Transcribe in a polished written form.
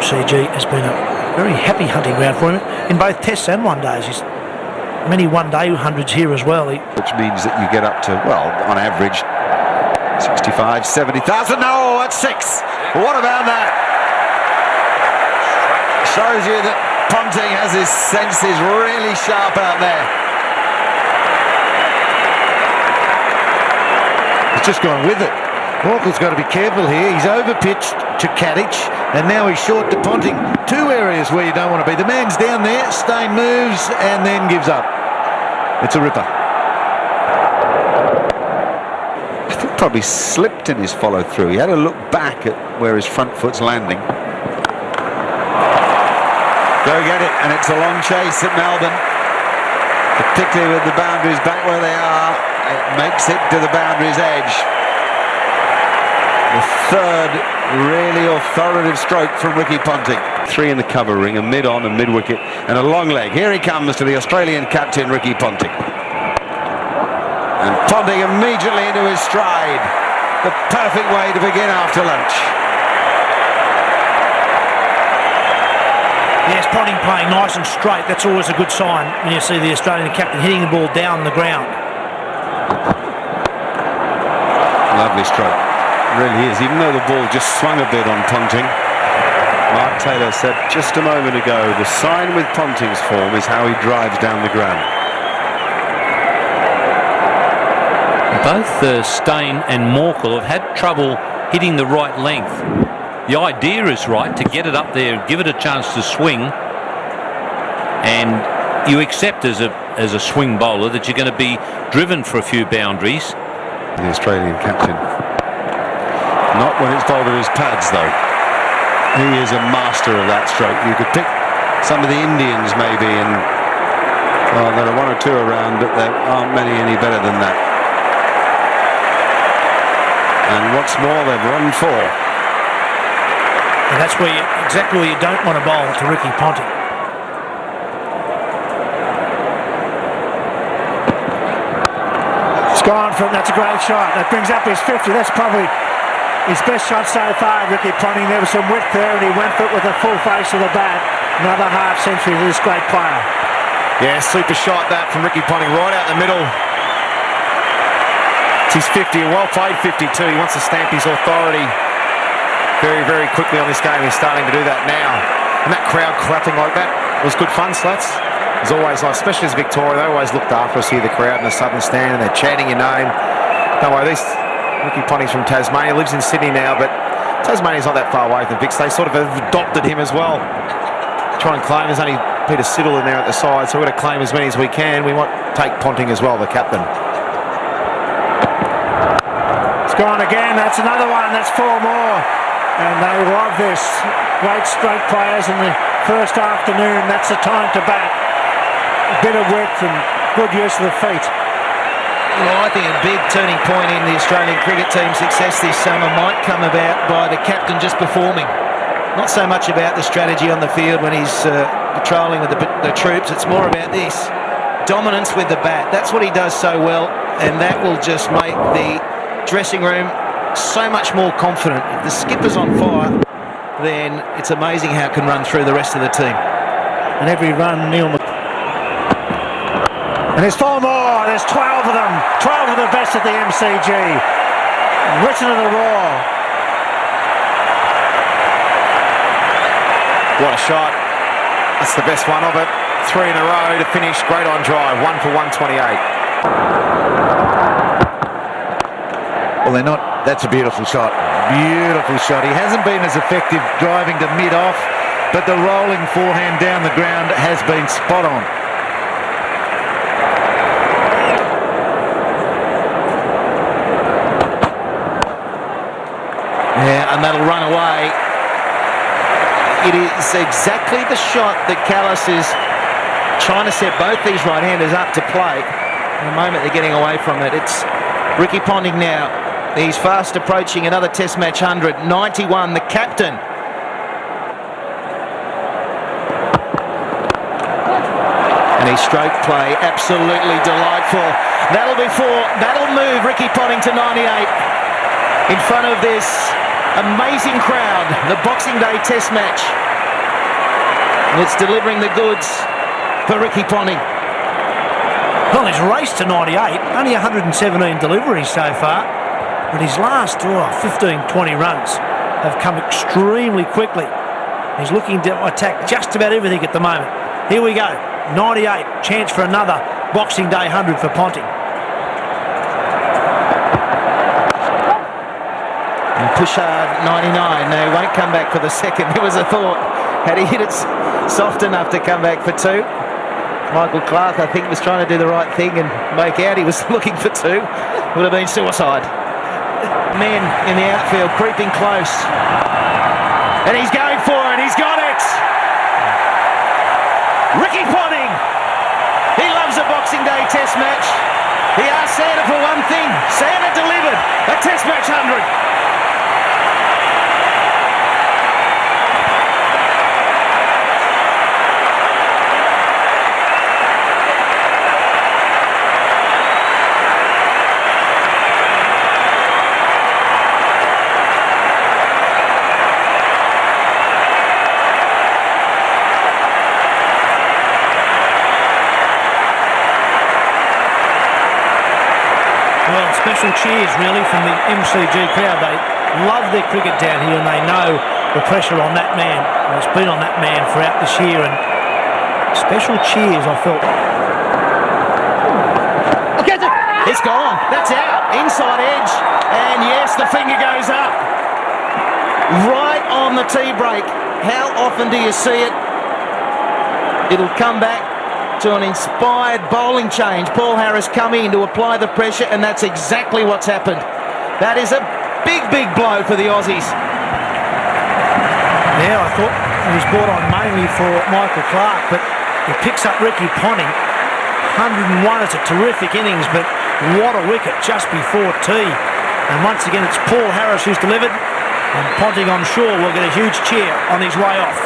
MCG has been a very happy hunting ground for him in both tests and one days. He's many one-day hundreds here as well. Which means that you get up to, well, on average, 65, 70,000. No, that's 6. What about that? Shows you that Ponting has his senses really sharp out there. He's just gone with it. Walker's got to be careful here. He's over-pitched to Kadich, and now he's short to Ponting. 2 areas where you don't want to be. The man's down there, Steyn moves, and then gives up. It's a ripper. I think probably slipped in his follow-through. He had to look back at where his front foot's landing. Go get it, and it's a long chase at Melbourne. Particularly with the boundaries back where they are. It makes it to the boundary's edge. The third really authoritative stroke from Ricky Ponting. 3 in the cover ring, a mid-on and mid-wicket, and a long leg. Here he comes to the Australian captain, Ricky Ponting. And Ponting immediately into his stride. The perfect way to begin after lunch. Yes, Ponting playing nice and straight. That's always a good sign when you see the Australian captain hitting the ball down the ground. Lovely stroke. Really is, even though the ball just swung a bit on Ponting. Mark Taylor said just a moment ago, the sign with Ponting's form is how he drives down the ground. Both Steyn and Morkel have had trouble hitting the right length. The idea is right, to get it up there, give it a chance to swing, and you accept as a swing bowler that you're going to be driven for a few boundaries. The Australian captain. Not when it's bowled at his pads, though. He is a master of that stroke. You could pick some of the Indians, maybe, and well, there are 1 or 2 around, but there aren't many any better than that. And what's more, they've run 4. And that's exactly where you don't want to bowl to Ricky Ponting. It's gone from, that's a great shot. That brings up his 50. That's probably his best shot so far, Ricky Ponting. There was some width there, and he went for it with the full face of the bat. Another half century for this great player. Yeah, super shot that from Ricky Ponting, right out the middle. It's his 50, a well played 52. He wants to stamp his authority very, very quickly on this game. He's starting to do that now. And that crowd clapping like that was good fun, Slats. It's always like, especially as Victoria, they always looked after us here, the crowd in the southern stand, and they're chanting your name. Don't worry, Ricky Ponting's from Tasmania, lives in Sydney now, but Tasmania's not that far away from Vicks. They sort of have adopted him as well. Try and claim, there's only Peter Siddle in there at the side, so we're going to claim as many as we can. We might take Ponting as well, the captain. It's gone again, that's another one, that's 4 more. And they love this. Great straight players in the first afternoon, that's the time to bat. A bit of work and good use of the feet. Well, I think a big turning point in the Australian cricket team's success this summer might come about by the captain just performing. Not so much about the strategy on the field when he's patrolling with the troops. It's more about this dominance with the bat. That's what he does so well, and that will just make the dressing room so much more confident. If the skipper's on fire, then it's amazing how it can run through the rest of the team. And every run, and there's 4 more, there's 12 of them, 12 of the best at the MCG. Written to the raw. What a shot. That's the best one of it. 3 in a row to finish. Great on drive, 1 for 128. Well, they're not. That's a beautiful shot. Beautiful shot. He hasn't been as effective driving to mid-off, but the rolling forehand down the ground has been spot on. Yeah, and that'll run away. It is exactly the shot that Callis is trying to set both these right-handers up to play. In the moment they're getting away from it, it's Ricky Ponting now. He's fast approaching another Test match 100. 91, the captain. And his stroke play, absolutely delightful. That'll move Ricky Ponting to 98 in front of this amazing crowd. The Boxing Day Test match And it's delivering the goods for Ricky Ponting. Well, he's raced to 98, only 117 deliveries so far, but his last 15, 20 runs have come extremely quickly. He's looking to attack just about everything at the moment. Here we go, 98, chance for another Boxing Day 100 for Ponting. And Pushard, 99. No, he won't come back for the second. There was a thought. Had he hit it soft enough to come back for two? Michael Clark, I think, was trying to do the right thing and make out he was looking for two. Would have been suicide. Men in the outfield creeping close. And he's going for it. He's got it. Ricky Ponting. He loves a Boxing Day Test match. He asked Santa for one thing. Santa delivered. A Test match 100. Well, special cheers really from the MCG crowd. They love their cricket down here and they know the pressure on that man. Well, it's been on that man throughout this year, and special cheers I felt. It's gone. That's out. Inside edge. And yes, the finger goes up. Right on the tee break. How often do you see it? It'll come back to an inspired bowling change. Paul Harris come in to apply the pressure, and that's exactly what's happened. That is a big, big blow for the Aussies. Yeah, I thought he was brought on mainly for Michael Clark, but he picks up Ricky Ponting. 101 is a terrific innings, but what a wicket just before tea. And once again, it's Paul Harris who's delivered, and Ponting, I'm sure, will get a huge cheer on his way off.